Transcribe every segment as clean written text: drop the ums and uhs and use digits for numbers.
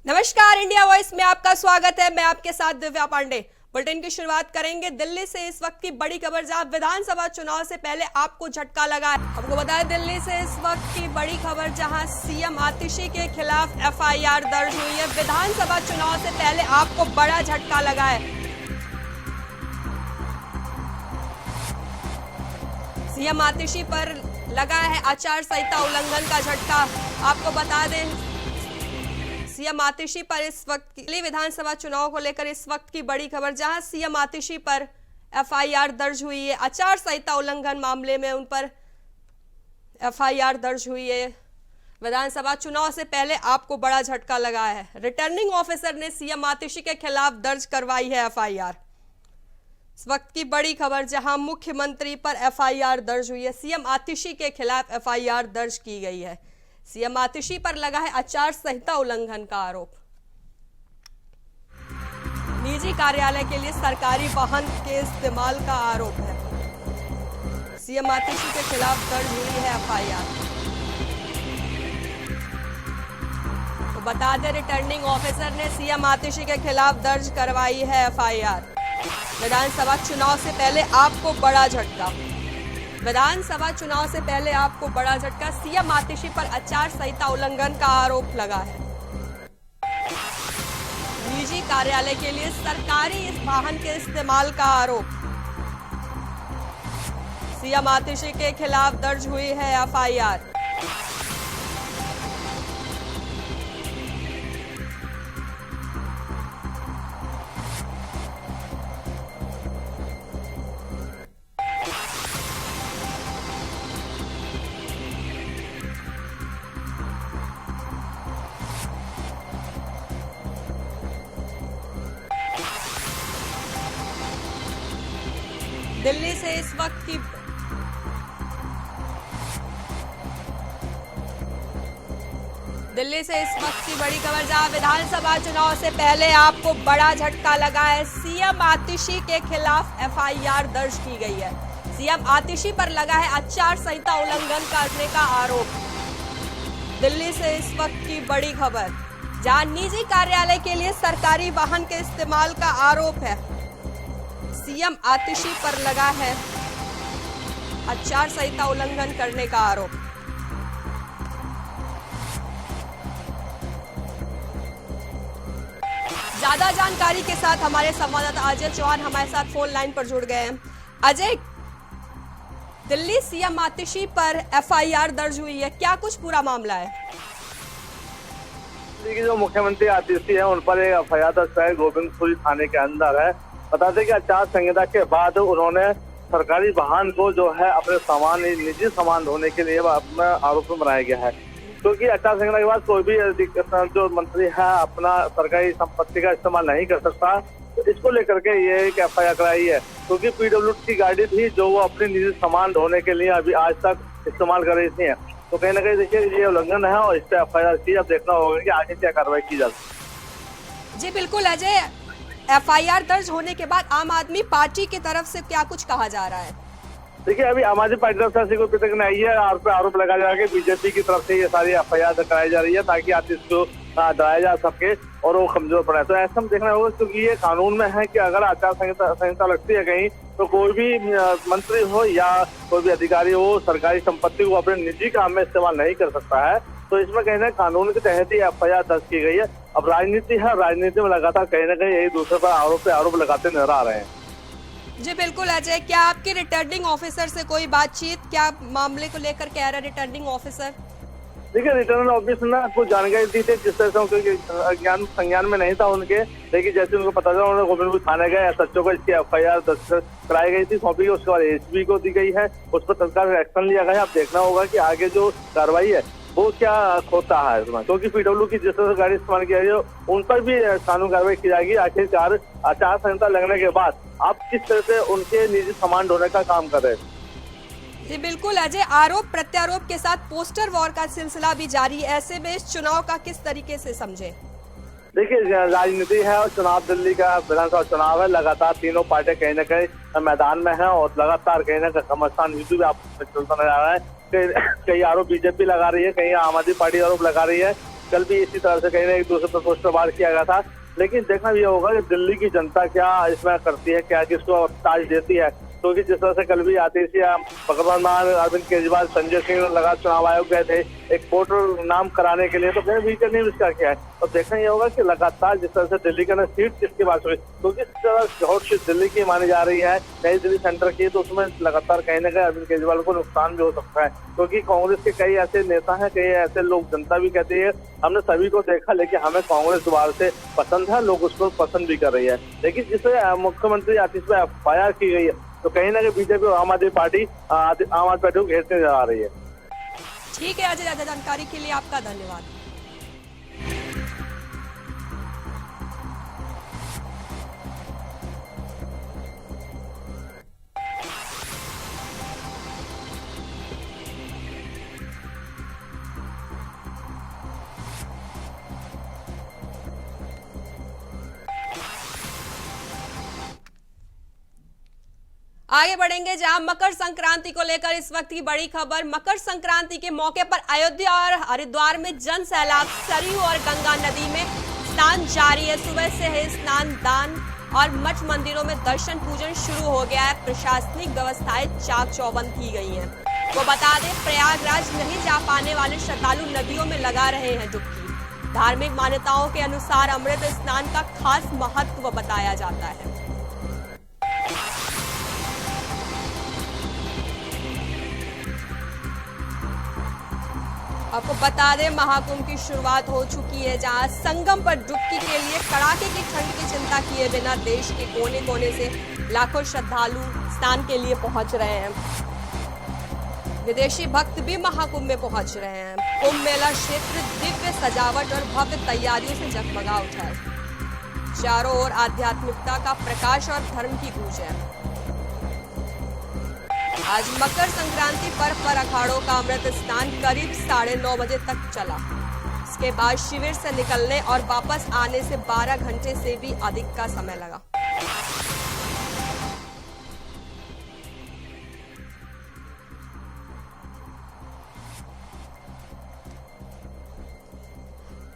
नमस्कार, India voice में आपका स्वागत है। मैं आपके साथ दिव्या पांडे। बुलेटिन की शुरुआत करेंगे दिल्ली से इस वक्त की बड़ी खबर, जहां विधानसभा चुनाव से पहले आपको झटका लगा है। आपको बताया दिल्ली से इस वक्त की बड़ी खबर, जहां सीएम आतिशी के खिलाफ एफआईआर दर्ज हुई है। विधानसभा चुनाव से पहले आपको बड़ा झटका लगा है। सीएम आतिशी पर लगा है आचार संहिता उल्लंघन का झटका। आपको बता दें, सीएम आतिशी पर इस वक्त दिल्ली विधानसभा चुनाव को लेकर इस वक्त की बड़ी खबर, जहां सीएम आतिशी पर एफआईआर दर्ज हुई है। आचार संहिता उल्लंघन मामले में उन पर एफआईआर दर्ज हुई है। विधानसभा चुनाव से पहले आपको बड़ा झटका लगा है। रिटर्निंग ऑफिसर ने सीएम आतिशी के खिलाफ दर्ज करवाई है एफआईआर। इस वक्त की बड़ी खबर, जहां मुख्यमंत्री पर एफआईआर दर्ज हुई है। सीएम आतिशी के खिलाफ एफआईआर दर्ज की गई है। सीएम आतिशी पर लगा है आचार संहिता उल्लंघन का आरोप। निजी कार्यालय के लिए सरकारी वाहन के इस्तेमाल का आरोप है। सीएम आतिशी के खिलाफ दर्ज हुई है एफआईआर। तो बता दें, रिटर्निंग ऑफिसर ने सीएम आतिशी के खिलाफ दर्ज करवाई है एफआईआर। विधानसभा चुनाव से पहले आपको बड़ा झटका। विधानसभा चुनाव से पहले आपको बड़ा झटका। सीएम आतिशी पर आचार संहिता उल्लंघन का आरोप लगा है। निजी कार्यालय के लिए सरकारी वाहन के इस्तेमाल का आरोप। सीएम आतिशी के खिलाफ दर्ज हुई है एफआईआर। दिल्ली से इस वक्त की बड़ी खबर, जहां विधानसभा चुनाव से पहले आपको बड़ा झटका लगा है। सीएम आतिशी के खिलाफ एफआईआर दर्ज की गई है। सीएम आतिशी पर लगा है आचार संहिता उल्लंघन करने का आरोप। दिल्ली से इस वक्त की बड़ी खबर, जहां निजी कार्यालय के लिए सरकारी वाहन के इस्तेमाल का आरोप है। सीएम आतिशी पर लगा है आचार संहिता उल्लंघन करने का आरोप। ज्यादा जानकारी के साथ हमारे संवाददाता अजय चौहान हमारे साथ फोन लाइन पर जुड़ गए हैं। अजय, दिल्ली सीएम आतिशी पर एफआईआर दर्ज हुई है, क्या कुछ पूरा मामला है? जो मुख्यमंत्री आतिशी है उन पर एक एफआईआर दर्ज है, गोविंदपुरी थाने के अंदर है। बता दें कि आचार संहिता के बाद उन्होंने सरकारी वाहन को जो है अपने सामान, निजी सामान ढोने के लिए अपना आरोप में बनाया गया है। क्योंकि आचार संहिता के बाद कोई भी जो मंत्री है अपना सरकारी संपत्ति का इस्तेमाल नहीं कर सकता, तो इसको लेकर के ये एक एफआईआर कराई है। क्योंकि पीडब्ल्यूडी की गाड़ी थी जो वो अपने निजी सामान ढोने के लिए अभी आज तक इस्तेमाल कर रही थी। तो कहीं ना कहीं देखिए ये उल्लंघन है और इस पर एफआईआर की अब देखना होगा कि आगे क्या कार्रवाई की जाती। जी बिल्कुल अजय, एफआईआर दर्ज होने के बाद आम आदमी पार्टी की तरफ से क्या कुछ कहा जा रहा है? देखिए अभी आम आदमी पार्टी तरफ से ऐसी कोई प्रतिक्रिया नहीं है। आरोप लगाया जा रहा है कि बीजेपी की तरफ से ये सारी एफआईआर कराई जा रही है ताकि आतिशी को डराया जा सके और वो कमजोर पड़े। तो ऐसा हम देखना होगा, क्योंकि ये कानून में है कि अगर आचार संहिता लगती है कहीं, तो कोई भी मंत्री हो या कोई भी अधिकारी हो सरकारी संपत्ति को अपने निजी काम में इस्तेमाल नहीं कर सकता है। तो इसमें कहीं ना कानून के तहत ही एफआईआर दर्ज की गई है। अब राजनीति है, राजनीति में लगातार कहीं ना कहीं यही दूसरे पर आरोप लगाते नजर आ रहे हैं। जी बिल्कुल अजय, क्या आपकी रिटर्निंग ऑफिसर से कोई बातचीत, क्या मामले को लेकर कह रहा है रिटर्निंग ऑफिसर? देखिए रिटर्निंग ऑफिसर ने कुछ जानकारी दी थी जिस तरह से उनके संज्ञान में नहीं था उनके, लेकिन जैसे उनको पता चला उन्होंने गोविंदपुर थाने गए, एसएचओ को इसकी एफआईआर दर्ज कराई गई थी, सौंपी गई। उसके बाद एसपी को दी गई है, उस पर तत्काल एक्शन लिया गया है। अब देखना होगा कि आगे जो कार्रवाई है वो क्या होता है इसमें, क्योंकि पीडब्ल्यू की जिस तरह से गाड़ी इस्तेमाल किया है उन पर भी कानून कार्रवाई की जाएगी। आखिरकार आचार संहिता लगने के बाद आप किस तरह से उनके निजी सामान ढोने का काम कर रहे हैं। जी बिल्कुल अजय, आरोप प्रत्यारोप के साथ पोस्टर वॉर का सिलसिला भी जारी है। ऐसे में इस चुनाव का किस तरीके से समझे? देखिए राजनीति है और चुनाव, दिल्ली का विधानसभा चुनाव है, लगातार तीनों पार्टियां कहीं ना कहीं मैदान में है और लगातार कहीं ना कहीं घमासान भी आपको चलता नजर आ रहा है। कई आरोप बीजेपी लगा रही है, कहीं आम आदमी पार्टी आरोप लगा रही है। कल भी इसी तरह से कहीं ना एक दूसरे पर पोस्टर वार किया गया था। लेकिन देखना ये होगा कि दिल्ली की जनता क्या इसमें करती है, क्या किसको ताज देती है। क्योंकि जिस तरह से कल भी आते थे भगवान मान अरविंद केजरीवाल, संजय सिंह लगा चुनाव आयोग गए थे एक वोटर नाम कराने के लिए, तो फिर बीजेपी ने इसका किया है। और देखना ये होगा कि लगातार जिस तरह से दिल्ली का सीट किसकी बात हुई, क्योंकि इस तरह हॉट सीट दिल्ली की मानी जा रही है, नई दिल्ली सेंटर की, तो उसमें लगातार कहीं ना कहीं अरविंद केजरीवाल को नुकसान भी हो सकता है। क्योंकि कांग्रेस के कई ऐसे नेता हैं, कई ऐसे लोग, जनता भी कहती है हमने सभी को देखा लेकिन हमें कांग्रेस दोबारा से पसंद है, लोग उसको पसंद भी कर रही है। लेकिन जिसे मुख्यमंत्री आतिश पर एफआईआर की गई है, तो कहीं ना कहीं बीजेपी और आम आदमी पार्टी को घेरते जा रही है। ठीक है अजय, ज्यादा जानकारी के लिए आपका धन्यवाद। आगे बढ़ेंगे जहां मकर संक्रांति को लेकर इस वक्त की बड़ी खबर। मकर संक्रांति के मौके पर अयोध्या और हरिद्वार में जन सैलाब, सरयू और गंगा नदी में स्नान जारी है। सुबह से है स्नान दान और मठ मंदिरों में दर्शन पूजन शुरू हो गया है। प्रशासनिक व्यवस्थाएं चाक चौबंद की गई हैं। वो बता दें प्रयागराज नहीं जा पाने वाले श्रद्धालु नदियों में लगा रहे हैं डुबकी। धार्मिक मान्यताओं के अनुसार अमृत स्नान का खास महत्व बताया जाता है। आपको बता दें महाकुंभ की शुरुआत हो चुकी है, जहां संगम पर डुबकी के लिए कड़ाके की ठंड की चिंता किए बिना देश के कोने कोने से लाखों श्रद्धालु स्नान के लिए पहुंच रहे हैं। विदेशी भक्त भी महाकुंभ में पहुंच रहे हैं। कुंभ मेला क्षेत्र दिव्य सजावट और भव्य तैयारियों से जगमगा उठा है। चारों ओर आध्यात्मिकता का प्रकाश और धर्म की गूंज है। आज मकर संक्रांति पर्व पर अखाड़ों का अमृत स्नान करीब 9:30 बजे तक चला। इसके बाद शिविर से निकलने और वापस आने से 12 घंटे से भी अधिक का समय लगा।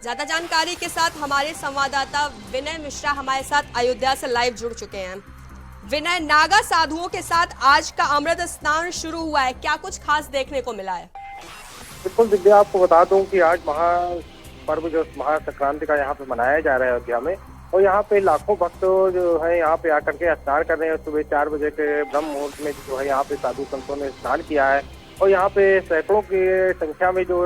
ज्यादा जानकारी के साथ हमारे संवाददाता विनय मिश्रा हमारे साथ अयोध्या से लाइव जुड़ चुके हैं। विनय, नागा साधुओं के साथ आज का अमृत स्नान शुरू हुआ है, क्या कुछ खास देखने को मिला है? बिल्कुल दिव्या, आपको बता दूं कि आज महापर्व जो महासंक्रांति का यहाँ पे मनाया जा रहा है अयोध्या में, और यहाँ पे लाखों भक्त जो है यहाँ पे आकर के स्नान कर रहे हैं। सुबह 4 बजे के ब्रह्म मुहूर्त में जो है यहाँ पे साधु संतों ने स्नान किया है, और यहाँ पे सैकड़ों की संख्या में जो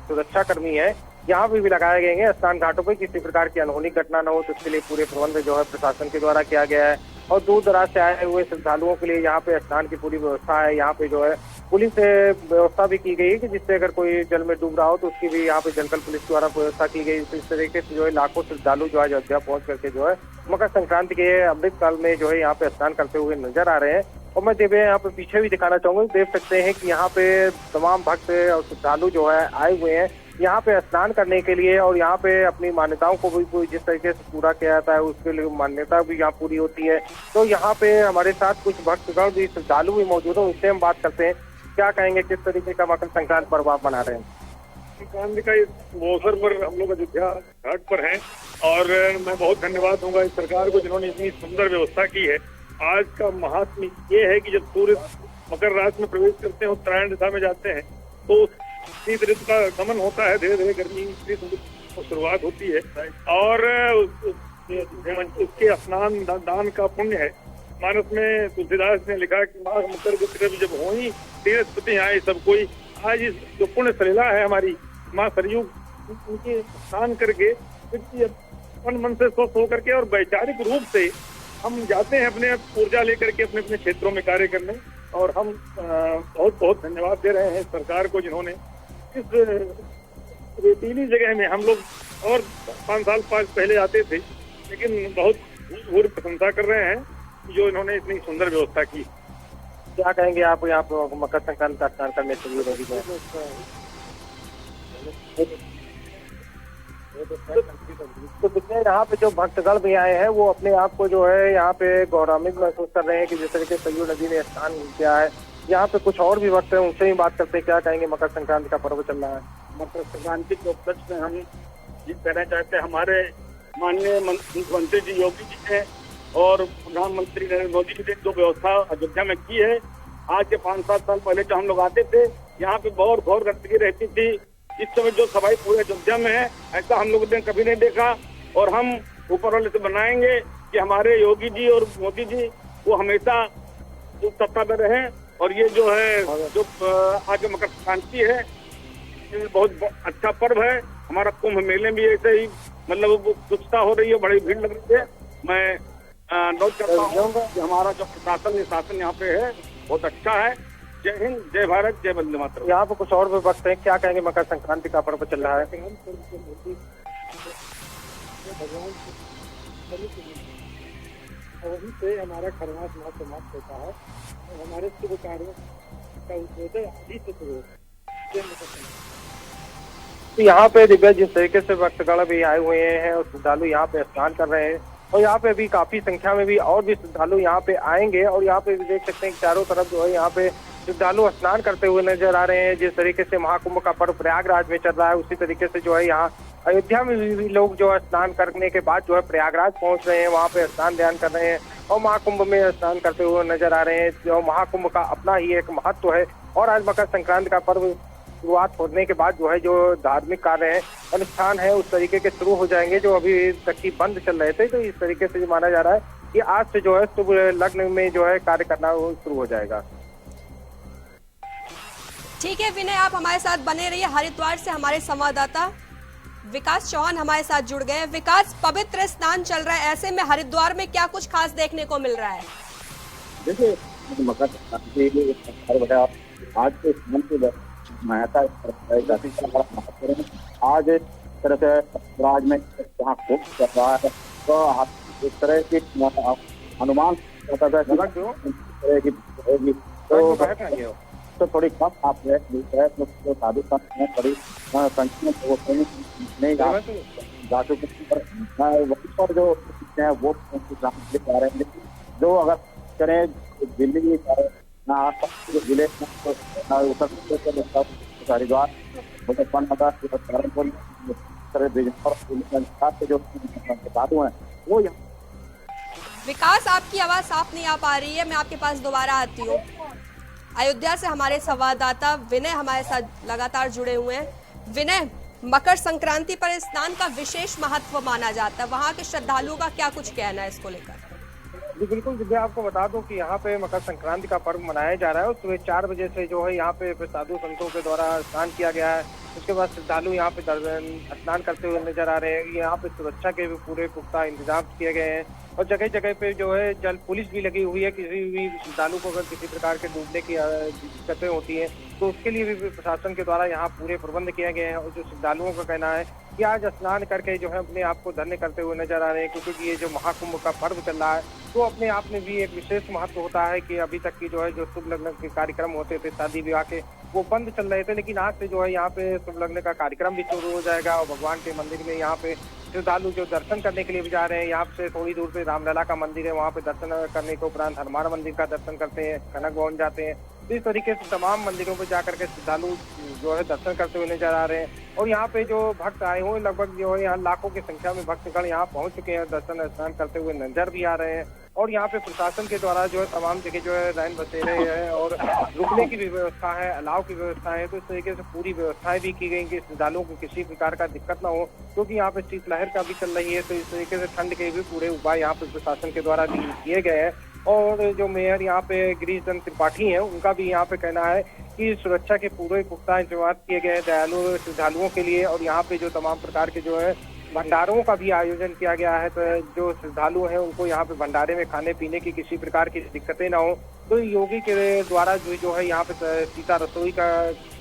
सुरक्षा कर्मी है यहाँ पे भी लगाए गए हैं। स्नान घाटों पर किसी प्रकार की अनहोनी घटना न हो, तो इसके लिए पूरे प्रबंध जो है प्रशासन के द्वारा किया गया है। और दूर दराज से आए हुए श्रद्धालुओं के लिए यहाँ पे स्नान की पूरी व्यवस्था है। यहाँ पे जो है पुलिस से व्यवस्था भी की गई है कि जिससे अगर कोई जल में डूब रहा हो तो उसकी भी यहाँ पे जलकल पुलिस द्वारा व्यवस्था की गई। इस तरीके से जो है लाखों श्रद्धालु जो है अयोध्या पहुंच करके जो है मकर संक्रांति के अमृत काल में जो है यहाँ पे स्नान करते हुए नजर आ रहे हैं। और मैं दिव्या यहाँ पे पीछे भी दिखाना चाहूंगा, देख सकते हैं कि यहाँ पे तमाम भक्त और श्रद्धालु जो है आए हुए हैं यहाँ पे स्नान करने के लिए, और यहाँ पे अपनी मान्यताओं को भी जिस तरीके से पूरा किया जाता है उसके लिए मान्यता भी यहाँ पूरी होती है। तो यहाँ पे हमारे साथ कुछ भक्तगण भी, श्रद्धालु भी मौजूद हैं, उससे हम बात करते हैं। क्या कहेंगे, किस तरीके का मकर संक्रांति पर्व आप मना रहे हैं? संक्रांति का इस अवसर पर हम लोग अयोध्या घाट पर हैं, और मैं बहुत धन्यवाद दूंगा इस सरकार को जिन्होंने इतनी सुंदर व्यवस्था की है। आज का महात्म्य ये है कि जब सूर्य मकर राशि में प्रवेश करते हैं, उत्तरायण दिशा में जाते हैं, तो शीत ऋतु का गमन होता है, धीरे धीरे गर्मी की शुरुआत होती है, और उसके स्नान दान का पुण्य है। मानस में तुलसीदास ने लिखा कि माघ मकर गुप्त जब होई तीर्थ आए सब कोई। आज इस जो पुण्य सलीला है हमारी माँ सरयू, उनके स्नान करके मन से स्वस्थ होकर के और वैचारिक रूप से हम जाते हैं अपने ऊर्जा लेकर के अपने अपने क्षेत्रों में कार्य करने। और हम बहुत बहुत धन्यवाद दे रहे हैं सरकार को जिन्होंने इस रेतीली जगह में, हम लोग और 5 साल पहले आते थे, लेकिन बहुत भूरी प्रशंसा कर रहे हैं जो इन्होंने इतनी सुंदर व्यवस्था की। क्या कहेंगे आप यहाँ पे मकर संक्रांति का स्नान करने के लिए रेडी हैं? तो कितने यहाँ पे जो भक्तगण भी आए हैं वो अपने आप को जो है यहाँ पे गौरवान्वित महसूस कर रहे हैं कि जिस तरीके सरयू नदी ने स्नान किया है। यहाँ पे कुछ और भी भक्त हैं, उनसे ही बात करते हैं। क्या कहेंगे, मकर संक्रांति का पर्व चल रहा है? मकर संक्रांति के उपलक्ष्य में हम ये कहना चाहते हैं, हमारे माननीय मुख्यमंत्री जी योगी जी ने और प्रधानमंत्री नरेंद्र मोदी जी ने जो व्यवस्था अयोध्या में की है, आज के 5-7 साल पहले जो हम लोग आते थे, यहाँ पे बहुत घोर गंदगी रहती थी। इस समय जो सफाई पूरे अयोध्या में है, ऐसा हम लोगों ने कभी नहीं देखा। और हम ऊपर वाले से बनाएंगे कि हमारे योगी जी और मोदी जी वो हमेशा सत्ता में रहे। और ये जो है जो आज मकर संक्रांति है, ये बहुत अच्छा पर्व है। हमारा कुंभ मेले भी ऐसे ही मतलब स्वच्छता हो रही है, बड़ी भीड़ लग रही है। मैं नोट करता हूँ कि हमारा जो प्रशासन शासन यहाँ पे है बहुत अच्छा है। जय हिंद, जय भारत, जय वंदे मातरम। यहाँ पे कुछ और भी वक्त है, क्या कहेंगे? मकर संक्रांति का पर्व चल रहा है। वहीं से हमारा खरवास वहाँ समाप्त होता है और हमारे शुभ कार्यों का उद्देश्य आदि से शुरू होता है। तो यहाँ पे दिव्या जिस तरीके से भक्तगण भी आए हुए हैं और श्रद्धालु यहाँ पे स्नान कर रहे हैं, और यहाँ पे भी काफी संख्या में भी और भी श्रद्धालु यहाँ पे आएंगे। और यहाँ पे भी देख सकते हैं कि चारों तरफ जो है यहाँ पे श्रद्धालु स्नान करते हुए नजर आ रहे हैं। जिस तरीके से महाकुंभ का पर्व प्रयागराज में चल रहा है, उसी तरीके से जो है यहाँ अयोध्या में भी लोग जो है स्नान करने के बाद जो है प्रयागराज पहुंच रहे हैं, वहाँ पे स्नान ध्यान कर रहे हैं और महाकुंभ में स्नान करते हुए नजर आ रहे हैं। जो महाकुंभ का अपना ही एक महत्व है। और आज मकर संक्रांति का पर्व शुरुआत होने के बाद जो है जो धार्मिक कार्य है, अनुष्ठान है, उस तरीके के शुरू हो जाएंगे जो अभी तक की बंद चल रहे थे। तो इस तरीके से माना जा रहा है कि आज से जो है शुभ लग्न में जो है कार्य करना शुरू हो जाएगा। ठीक है विनय, आप हमारे साथ बने रहिए। हरिद्वार से हमारे संवाददाता विकास चौहान हमारे साथ जुड़ गए हैं। विकास, पवित्र स्नान चल रहा है, ऐसे में हरिद्वार में क्या कुछ खास देखने को मिल रहा है? देखिए, मकर संक्रांति आज के स्नान की महत्ता आज तरह से राज में जहाँ खूब चल रहा है, तो इस तरह की अनुमान तो थोड़ी कम आप तो साधु संत में बड़ी संख्या नहीं जा चुके वहीं पर जो है वो जा रहे हैं। लेकिन जो अगर करें दिल्ली आसपास के जिले उत्तर प्रदेश हरिद्वार जो साधु हैं वो यहाँ। विकास, आपकी आवाज साफ नहीं आ पा रही है, मैं आपके पास दोबारा आती हूँ। अयोध्या से हमारे संवाददाता विनय हमारे साथ लगातार जुड़े हुए हैं। विनय, मकर संक्रांति पर स्नान का विशेष महत्व माना जाता है, वहाँ के श्रद्धालुओं का क्या कुछ कहना है इसको लेकर? जी बिल्कुल दिव्या, आपको बता दूं कि यहाँ पे मकर संक्रांति का पर्व मनाया जा रहा है और सुबह 4 बजे से जो है यहाँ पे साधु संतों के द्वारा स्नान किया गया है। उसके बाद श्रद्धालु यहाँ पे स्नान करते हुए नजर आ रहे हैं। यहाँ पे सुरक्षा के भी पूरे पुख्ता इंतजाम किए गए हैं और जगह जगह पे जो है जल पुलिस भी लगी हुई है। किसी भी श्रद्धालु को अगर किसी प्रकार के डूबने की दिक्कतें होती हैं तो उसके लिए भी प्रशासन के द्वारा यहाँ पूरे प्रबंध किए गए हैं। और जो श्रद्धालुओं का कहना है कि आज स्नान करके जो है अपने आप को धन्य करते हुए नजर आ रहे हैं, क्योंकि ये जो महाकुंभ का पर्व चल रहा है तो अपने आप में भी एक विशेष महत्व होता है कि अभी तक की जो है जो शुभ लग्न के कार्यक्रम होते थे शादी विवाह के, वो बंद चल रहे थे। लेकिन आज से जो है यहाँ पे शुभ लग्न का कार्यक्रम भी शुरू हो जाएगा और भगवान के मंदिर में यहाँ पे श्रद्धालु जो दर्शन करने के लिए भी जा रहे हैं। यहाँ से थोड़ी दूर पे रामलला का मंदिर है, वहाँ पे दर्शन करने के उपरांत हनुमान मंदिर का दर्शन करते हैं, कनक भवन जाते हैं। तो इस तरीके से तमाम मंदिरों पे जाकर के श्रद्धालु जो है दर्शन करते हुए नजर आ रहे हैं। और यहाँ पे जो भक्त आए हुए लगभग जो है यहाँ लाखों की संख्या में भक्तगण यहाँ पहुंच चुके हैं, दर्शन स्नान करते हुए नजर भी आ रहे हैं। और यहाँ पे प्रशासन के द्वारा जो है तमाम जगह जो है रैन बसेरे हैं और रुकने की भी व्यवस्था है, अलाव की व्यवस्था है। तो इस तरीके से पूरी व्यवस्थाएं भी की गई कि श्रद्धालुओं को किसी प्रकार का दिक्कत ना हो, क्योंकि यहाँ पे शीतलहर का भी चल रही है। तो इस तरीके से ठंड के भी पूरे उपाय यहाँ पे प्रशासन के द्वारा भी किए गए हैं। और जो मेयर यहाँ पे गिरीश चंद्र त्रिपाठी हैं, उनका भी यहाँ पे कहना है कि सुरक्षा के पूरे पुख्ता इंतजाम किए गए हैं दयालु श्रद्धालुओं के लिए। और यहाँ पे जो तमाम प्रकार के जो है भंडारों का भी आयोजन किया गया है, तो जो श्रद्धालु हैं उनको यहाँ पे भंडारे में खाने पीने की किसी प्रकार की दिक्कतें ना हो। तो योगी के द्वारा जो है यहाँ पे सीता रसोई का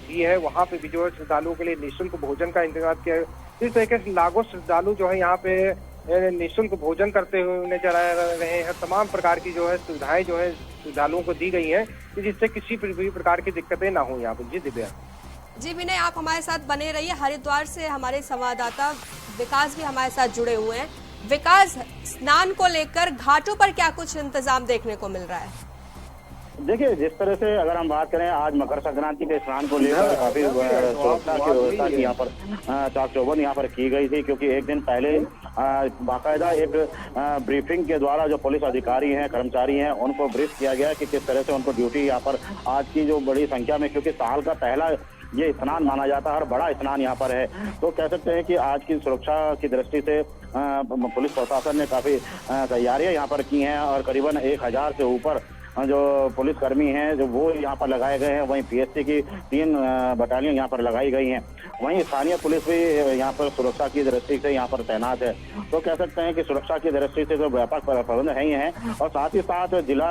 भी है, वहाँ पे भी जो है श्रद्धालुओं के लिए निःशुल्क भोजन का इंतजाम किया है। इस तरीके से लाखों श्रद्धालु जो है यहाँ पे निःशुल्क भोजन करते हुए नजर आ रहे हैं। तमाम प्रकार की जो है सुविधाएं जो है श्रद्धालुओं को दी गई हैं, जिससे किसी भी प्रकार की दिक्कतें ना हो यहाँ पे। जी दिव्या। जी विनय, आप हमारे साथ बने रहिए। हरिद्वार से हमारे संवाददाता विकास भी हमारे साथ जुड़े हुए हैं। विकास, स्नान को लेकर घाटों पर क्या कुछ इंतजाम देखने को मिल रहा है? देखिए, जिस तरह से अगर हम बात करें, आज मकर संक्रांति के स्नान को लेकर काफी सुरक्षा की व्यवस्था की यहाँ पर चाक चौबंद यहाँ पर की गई थी, क्योंकि एक दिन पहले बाकायदा एक ब्रीफिंग के द्वारा जो पुलिस अधिकारी हैं, कर्मचारी हैं, उनको ब्रीफ किया गया कि किस तरह से उनको ड्यूटी यहाँ पर आज की जो बड़ी संख्या में, क्योंकि साल का पहला ये स्नान माना जाता है और बड़ा स्नान यहाँ पर है, तो कह सकते हैं कि आज की सुरक्षा की दृष्टि से पुलिस प्रशासन ने काफी तैयारियां यहाँ पर की हैं और करीबन 1000 से ऊपर जो पुलिसकर्मी हैं जो वो यहाँ पर लगाए गए हैं। वहीं पीएससी की 3 बटालियन यहाँ पर लगाई गई हैं। वहीं स्थानीय पुलिस भी यहाँ पर सुरक्षा की दृष्टि से यहाँ पर तैनात है। तो कह सकते हैं कि सुरक्षा की दृष्टि से जो व्यापक प्रबंध है ही हैं और साथ ही साथ जिला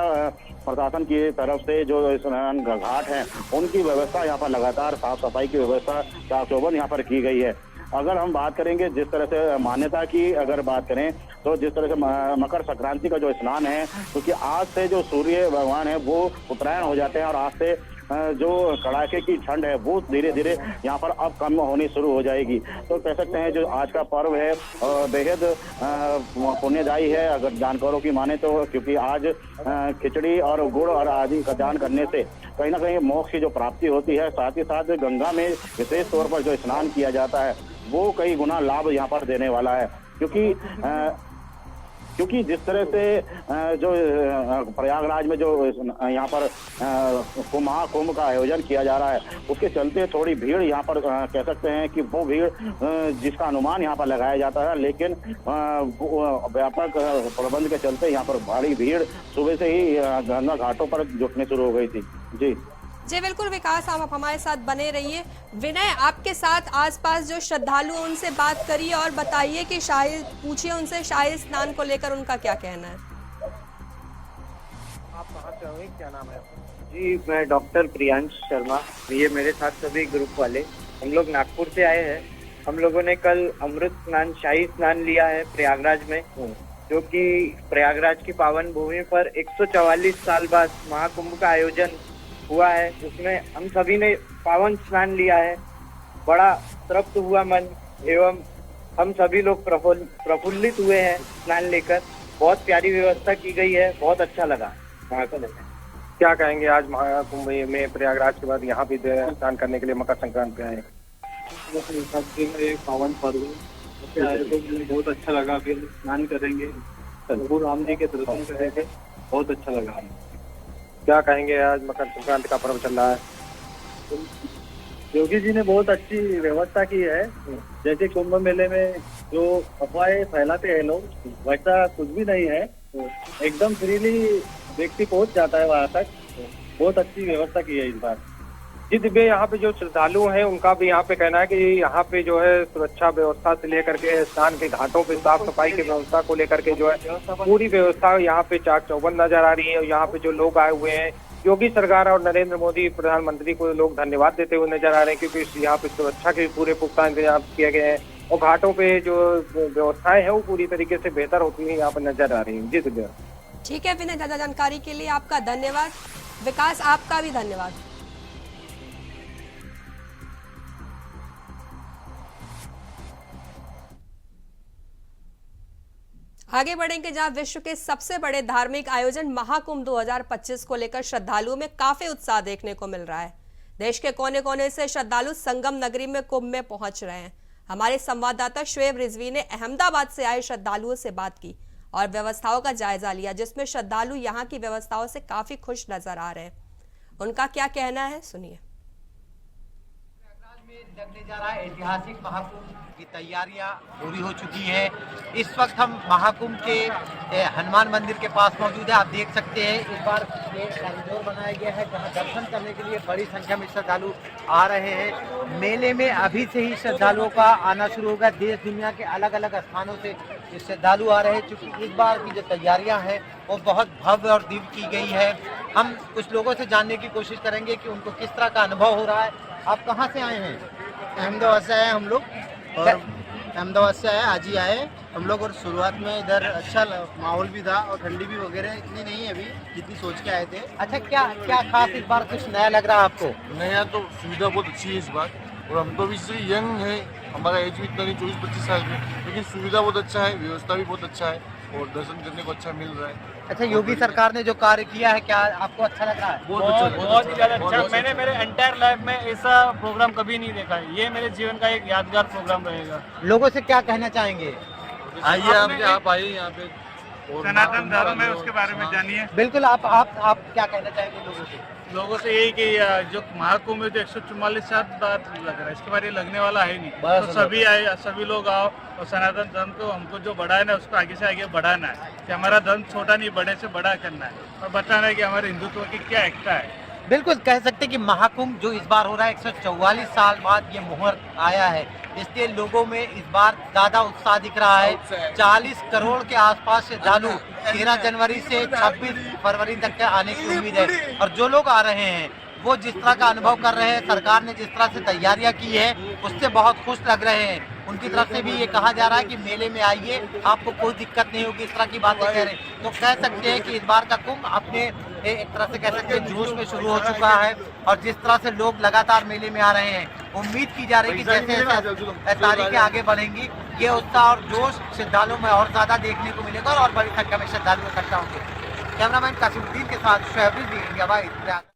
प्रशासन की तरफ से जो स्नान घाट हैं उनकी व्यवस्था यहाँ पर लगातार साफ सफाई की व्यवस्था चाक चौबंद यहाँ पर की गई है। अगर हम बात करेंगे जिस तरह से मान्यता की अगर बात करें तो जिस तरह से मकर संक्रांति का जो स्नान है, क्योंकि आज से जो सूर्य भगवान है वो उत्तरायण हो जाते हैं और आज से जो कड़ाके की ठंड है वो धीरे धीरे यहाँ पर अब कम होनी शुरू हो जाएगी। तो कह सकते हैं जो आज का पर्व है बेहद पुण्यदायी है अगर जानकारों की माने तो, क्योंकि आज खिचड़ी और गुड़ और आदि का दान करने से कहीं ना कहीं मोक्ष की जो प्राप्ति होती है, साथ ही साथ गंगा में विशेष तौर पर जो स्नान किया जाता है वो कई गुना लाभ यहाँ पर देने वाला है। क्योंकि जिस तरह से जो प्रयागराज में जो यहाँ पर महाकुंभ का आयोजन किया जा रहा है उसके चलते थोड़ी भीड़ यहाँ पर कह सकते हैं कि वो भीड़ जिसका अनुमान यहाँ पर लगाया जाता है, लेकिन व्यापक प्रबंध के चलते यहाँ पर भारी भीड़ सुबह से ही गंगा घाटों पर जुटने शुरू हो गई थी। जी बिल्कुल विकास, आप हमारे साथ बने रहिए। विनय, आपके साथ आसपास जो श्रद्धालु उनसे बात करिए और बताइए कि पूछिए उनसे शाही स्नान को लेकर उनका क्या कहना है। आप कहाँ से आए, क्या नाम है? जी, मैं डॉक्टर प्रियांश शर्मा, ये मेरे साथ सभी ग्रुप वाले, हम लोग नागपुर से आए हैं। हम लोगों ने कल अमृत स्नान, शाही स्नान लिया है प्रयागराज में, जो कि प्रयागराज की पावन भूमि पर 144 साल बाद महाकुंभ का आयोजन हुआ है। उसमें हम सभी ने पावन स्नान लिया है। बड़ा तृप्त हुआ मन एवं हम सभी लोग प्रफुल्लित हुए हैं स्नान लेकर। बहुत प्यारी व्यवस्था की गई है, बहुत अच्छा लगा। क्या कहेंगे, आज महाकुंभ में प्रयागराज के बाद यहाँ भी स्नान करने के लिए मकर संक्रांति पे आए? पावन पर्व बहुत अच्छा लगा। फिर स्नान करेंगे, प्रभु राम जी के दर्शन करेंगे, बहुत अच्छा लगा। क्या कहेंगे, आज मकर संक्रांति का पर्व चल रहा है, योगी जी ने बहुत अच्छी व्यवस्था की है। जैसे कुंभ मेले में जो अफवाहें फैलाते हैं लोग, वैसा कुछ भी नहीं है। एकदम फ्रीली व्यक्ति पहुंच जाता है वहां तक। बहुत अच्छी व्यवस्था की है इस बार। जी दिव्य, यहाँ पे जो श्रद्धालु हैं उनका भी यहाँ पे कहना है कि यहाँ पे जो है सुरक्षा व्यवस्था से लेकर के स्नान के घाटों पे साफ सफाई की व्यवस्था को लेकर के जो है पूरी व्यवस्था यहाँ पे चाक चौबंद नजर आ रही है। और यहाँ पे जो लोग आए हुए हैं, योगी सरकार और नरेंद्र मोदी प्रधानमंत्री को लोग धन्यवाद देते हुए नजर आ रहे हैं, क्योंकि यहाँ पे सुरक्षा के पूरे पुख्ता इंतजाम किए गए हैं और घाटों पे जो व्यवस्थाएं है वो पूरी तरीके से बेहतर होती है यहाँ पर नजर आ रही है। जी दिव्या। ठीक है विनय, ज्यादा जानकारी के लिए आपका धन्यवाद। विकास, आपका भी धन्यवाद। आगे बढ़ेंगे जहां विश्व के सबसे बड़े धार्मिक आयोजन महाकुंभ 2025 को लेकर श्रद्धालुओं में काफी उत्साह देखने को मिल रहा है। देश के कोने कोने से श्रद्धालु संगम नगरी में कुंभ में पहुंच रहे हैं। हमारे संवाददाता शुएब रिजवी ने अहमदाबाद से आए श्रद्धालुओं से बात की और व्यवस्थाओं का जायजा लिया, जिसमें श्रद्धालु यहां की व्यवस्थाओं से काफी खुश नजर आ रहे हैं। उनका क्या कहना है, सुनिए। लगने जा रहा है ऐतिहासिक महाकुंभ की तैयारियां पूरी हो चुकी है। इस वक्त हम महाकुंभ के हनुमान मंदिर के पास मौजूद है। आप देख सकते हैं इस बार ये कॉरिडोर बनाया गया है जहां दर्शन करने के लिए बड़ी संख्या में श्रद्धालु आ रहे हैं। मेले में अभी से ही श्रद्धालुओं का आना शुरू होगा। देश दुनिया के अलग अलग स्थानों से ये श्रद्धालु आ रहे हैं। चूँकि इस बार की जो तैयारियाँ हैं वो बहुत भव्य और दिव्य की गई है। हम कुछ लोगों से जानने की कोशिश करेंगे कि उनको किस तरह का अनुभव हो रहा है। आप कहाँ से आए हैं? अहमदाबाद से आए हम लोग, और अहमदाबाद से आए, आज ही आए हम लोग। और शुरुआत में इधर अच्छा माहौल भी था और ठंडी भी वगैरह इतनी नहीं है अभी जितनी सोच के आए थे। अच्छा, क्या क्या खास इस बार कुछ नया लग रहा है आपको? नया तो सुविधा बहुत अच्छी है इस बार, और हम तो अभी से यंग है, हमारा एज भी इतना नहीं 24-25 साल में, लेकिन सुविधा बहुत अच्छा है, व्यवस्था भी बहुत अच्छा है। और दर्शन करने को अच्छा मिल रहा है। अच्छा, योगी सरकार ने जो कार्य किया है, क्या आपको अच्छा लग रहा है? बहुत ही ज्यादा अच्छा। मैंने मेरे एंटायर लाइफ में ऐसा प्रोग्राम कभी नहीं देखा है। ये मेरे जीवन का एक यादगार प्रोग्राम रहेगा। लोगों से क्या कहना चाहेंगे? आइए, आप आइए यहाँ पे, सनातन धर्म है उसके बारे में जानिए। बिल्कुल, आप क्या कहना चाहेंगे लोगों से? यही कि जो महाकुंभ है, जो 144 बार लग रहा है, इसके बारे में लगने वाला है नहीं। तो सभी आए, सभी लोग आओ और सनातन धर्म को हमको जो बढ़ाना है उसको आगे से आगे बढ़ाना है, कि हमारा धर्म छोटा नहीं बड़े से बड़ा करना है और बताना है कि हमारे हिंदुत्व की क्या एकता है। बिल्कुल कह सकते हैं कि महाकुंभ जो इस बार हो रहा है, 144 साल बाद ये मुहूर्त आया है, इसलिए लोगों में इस बार ज्यादा उत्साह दिख रहा है। 40 करोड़ के आसपास श्रद्धालु 13 जनवरी से 26 फरवरी तक के आने की उम्मीद है। और जो लोग आ रहे हैं वो जिस तरह का अनुभव कर रहे हैं, सरकार ने जिस तरह से तैयारियां की है उससे बहुत खुश लग रहे हैं। उनकी तरफ से भी ये कहा जा रहा है कि मेले में आइए, आपको कोई दिक्कत नहीं होगी, इस तरह की बातें कह रहे हैं। तो कह सकते हैं कि इस बार का कुंभ अपने एक तरह से कह सकते हैं जोश में शुरू हो चुका है। और जिस तरह से लोग लगातार मेले में आ रहे हैं, उम्मीद की जा रही है कि जैसे तारीखें आगे बढ़ेंगी, ये उत्साह और जोश श्रद्धालुओं में और ज्यादा देखने को मिलेगा और बड़ी संख्या में श्रद्धालु इकट्ठा होंगे। कैमरामैन कासिमुद्दीन के साथ शोएब रिजवी, इंडिया वाइज।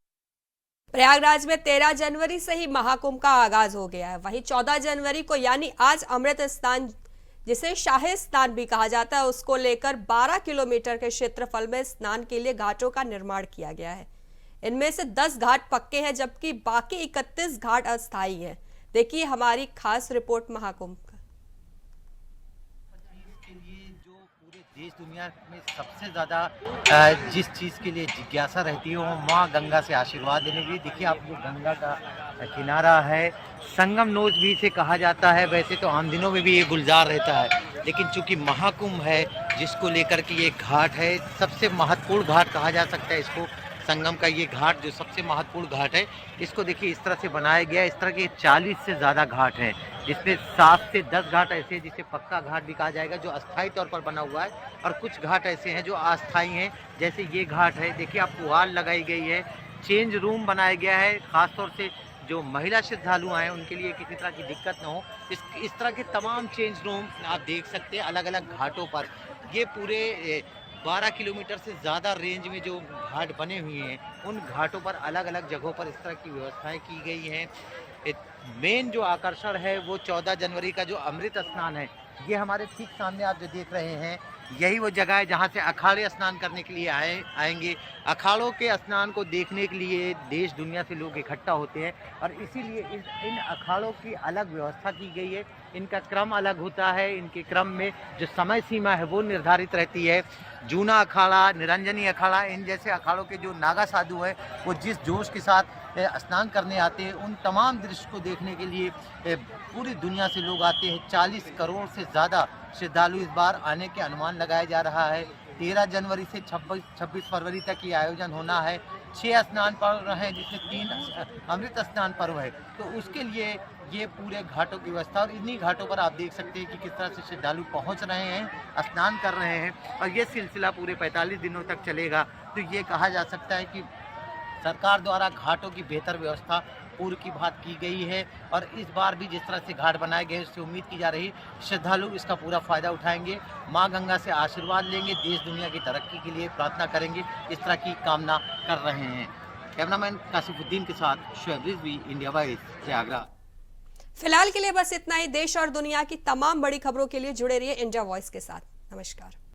प्रयागराज में 13 जनवरी से ही महाकुंभ का आगाज हो गया है। वहीं 14 जनवरी को यानी आज अमृत स्नान, जिसे शाही स्नान भी कहा जाता है, उसको लेकर 12 किलोमीटर के क्षेत्रफल में स्नान के लिए घाटों का निर्माण किया गया है। इनमें से 10 घाट पक्के हैं जबकि बाकी 31 घाट अस्थायी हैं। देखिए हमारी खास रिपोर्ट महाकुंभ का। देश दुनिया में सबसे ज्यादा जिस चीज के लिए जिज्ञासा रहती है वो माँ गंगा से आशीर्वाद लेने के लिए। देखिए आप, जो गंगा का किनारा है, संगम नोच भी इसे कहा जाता है। वैसे तो आम दिनों में भी ये गुलजार रहता है, लेकिन चूंकि महाकुंभ है जिसको लेकर के ये घाट है, सबसे महत्वपूर्ण घाट कहा जा सकता है इसको। संगम का ये घाट जो सबसे महत्वपूर्ण घाट है, इसको देखिए इस तरह से बनाया गया है। इस तरह के 40 से ज़्यादा घाट हैं, जिसमें 7 से 10 घाट ऐसे हैं जिसे पक्का घाट भी कहा जाएगा, जो अस्थायी तौर पर बना हुआ है, और कुछ घाट ऐसे हैं जो अस्थायी हैं। जैसे ये घाट है, देखिए आपको वॉल लगाई गई है, चेंज रूम बनाया गया है, खासतौर से जो महिला श्रद्धालु हैं उनके लिए किसी तरह की दिक्कत न हो, इस तरह के तमाम चेंज रूम आप देख सकते हैं अलग अलग घाटों पर। ये पूरे 12 किलोमीटर से ज़्यादा रेंज में जो घाट बने हुए हैं, उन घाटों पर अलग अलग जगहों पर इस तरह की व्यवस्थाएं की गई हैं। मेन जो आकर्षण है वो 14 जनवरी का जो अमृत स्नान है, ये हमारे ठीक सामने आप जो देख रहे हैं, यही वो जगह है जहाँ से अखाड़े स्नान करने के लिए आएंगे। अखाड़ों के स्नान को देखने के लिए देश दुनिया से लोग इकट्ठा होते हैं, और इसीलिए इन अखाड़ों की अलग व्यवस्था की गई है। इनका क्रम अलग होता है, इनके क्रम में जो समय सीमा है वो निर्धारित रहती है। जूना अखाड़ा, निरंजनी अखाड़ा, इन जैसे अखाड़ों के जो नागा साधु है वो जिस जोश के साथ स्नान करने आते हैं, उन तमाम दृश्य को देखने के लिए पूरी दुनिया से लोग आते हैं। 40 करोड़ से ज़्यादा श्रद्धालु इस बार आने के अनुमान लगाया जा रहा है। 13 जनवरी से 26 फरवरी तक ये आयोजन होना है। 6 स्नान पर्व हैं जिसमें 3 अमृत स्नान पर्व है, तो उसके लिए ये पूरे घाटों की व्यवस्था। और इन्हीं घाटों पर आप देख सकते हैं कि किस तरह से श्रद्धालु पहुंच रहे हैं, स्नान कर रहे हैं, और ये सिलसिला पूरे 45 दिनों तक चलेगा। तो ये कहा जा सकता है कि सरकार द्वारा घाटों की बेहतर व्यवस्था पूर्व की बात की गई है, और इस बार भी जिस तरह से घाट बनाए गए उससे उम्मीद की जा रही है श्रद्धालु इसका पूरा फायदा उठाएंगे, माँ गंगा से आशीर्वाद लेंगे, देश दुनिया की तरक्की के लिए प्रार्थना करेंगे, इस तरह की कामना कर रहे हैं। कैमरामैन कासिमुद्दीन के साथ शोएब रिजवी, इंडिया वाइज, प्रयागराज। फिलहाल के लिए बस इतना ही। देश और दुनिया की तमाम बड़ी खबरों के लिए जुड़े रहिए इंडिया वॉइस के साथ। नमस्कार।